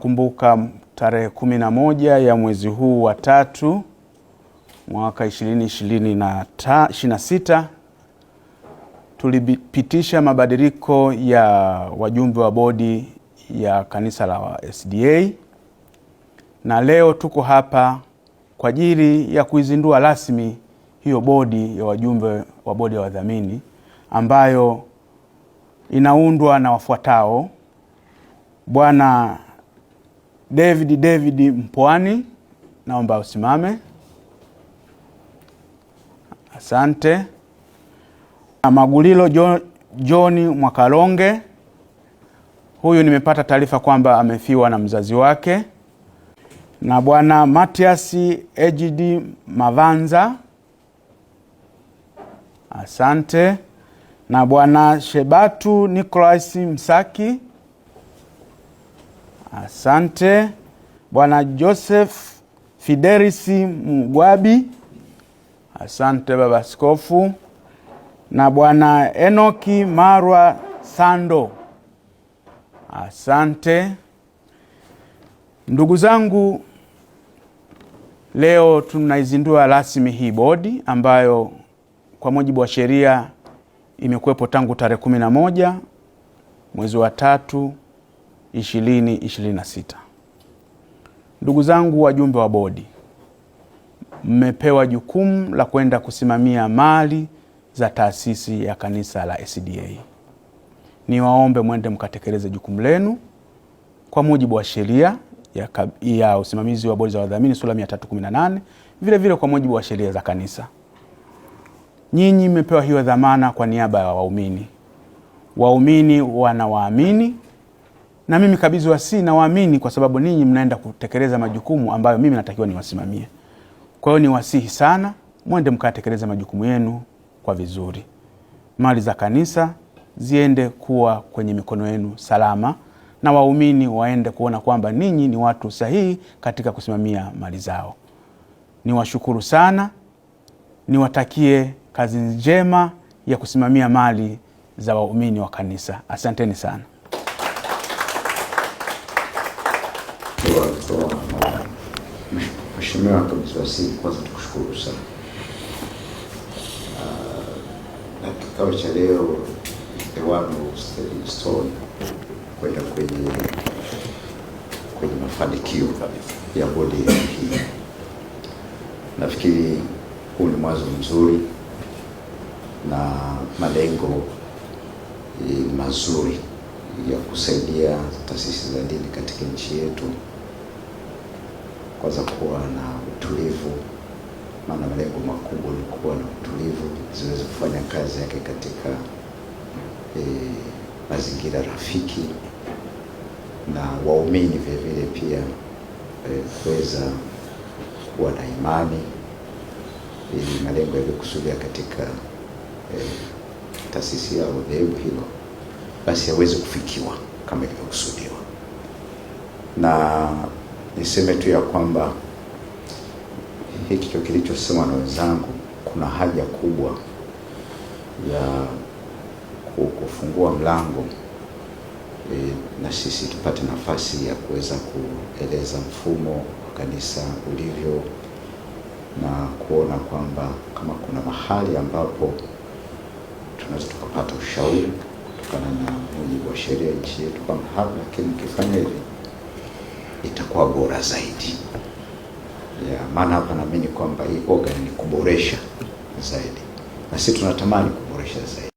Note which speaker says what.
Speaker 1: Kumbuka tarehe 11 ya mwezi huu wa 3 mwaka 2026 tulipitisha mabadiliko ya wajumbe wa bodi ya kanisa la SDA, na leo tuko hapa kwa ajili ya kuizindua rasmi hiyo bodi ya wajumbe wa bodi ya wadhamini ambayo inaundwa na wafuatao: Bwana David Mpwani, naomba usimame. Asante. Magulilo John Mwakalonge, huyu nimepata taarifa kwamba amefiwa na mzazi wake. Na Bwana Matias Ejidi Mavanza, asante. Na Bwana Shebatu Nicholas Msaki, asante. Bwana Joseph Fidelis Mugwabi, asante baba askofu. Na Bwana Enoki Marwa Sando, asante. Ndugu zangu, leo tunaizindua rasmi hii bodi ambayo kwa mujibu wa sheria imekuwepo tangu tarehe 11 mwezi wa 3 2026. Ndugu zangu wajumbe wa bodi, mmepewa jukumu la kwenda kusimamia mali za taasisi ya kanisa la SDA. Niwaombe mwende mkatekeleze jukumu lenu kwa mujibu wa sheria ya usimamizi wa bodi za wadhamini sura 318, vile vile kwa mujibu wa sheria za kanisa. Nyinyi mmepewa hiyo dhamana kwa niaba ya waumini. Waumini wanawaamini na mimi kabisa wasi na waamini, kwa sababu ninyi mnaenda kutekeleza majukumu ambayo mimi natakiwa niwasimamie. Kwa hiyo niwasihi sana mwende mkatekeleza majukumu yenu kwa vizuri. Mali za kanisa ziende kuwa kwenye mikono yenu salama, na waumini waende kuona kwamba ninyi ni watu sahihi katika kusimamia mali zao. Niwashukuru sana, niwatakie kazi njema ya kusimamia mali za waumini wa kanisa. Asanteni sana.
Speaker 2: Mheshimiwa Kabisa Waziri, kwanza tukushukuru sana. Na kikao cha leo the one stepping stone kwenda kwenye mafanikio ya bodi hii. Nafikiri huu ni mwanzo mzuri na malengo mazuri ya kusaidia taasisi za dini katika nchi yetu kwanza kuwa na utulivu, maana malengo makubwa ni kuwa na utulivu, ziweze kufanya kazi yake katika mazingira rafiki, na waumini vile vile pia kuweza kuwa na imani ili malengo yaliyokusudia katika taasisi yao dhehebu hilo basi yaweze kufikiwa kama ilivyokusudiwa. Na niseme tu ya kwamba hiki kilichosema na wenzangu, kuna haja kubwa ya kufungua mlango na sisi tupate nafasi ya kuweza kueleza mfumo wa kanisa ulivyo, na kuona kwamba kama kuna mahali ambapo tunaweza tukapata ushauri kutokana na mujibu wa sheria ya nchi yetu kwamba hapa, lakini mkifanya hivi itakuwa bora zaidi. Maana hapa naamini kwamba hii organ ni kuboresha zaidi, na sisi tunatamani kuboresha zaidi.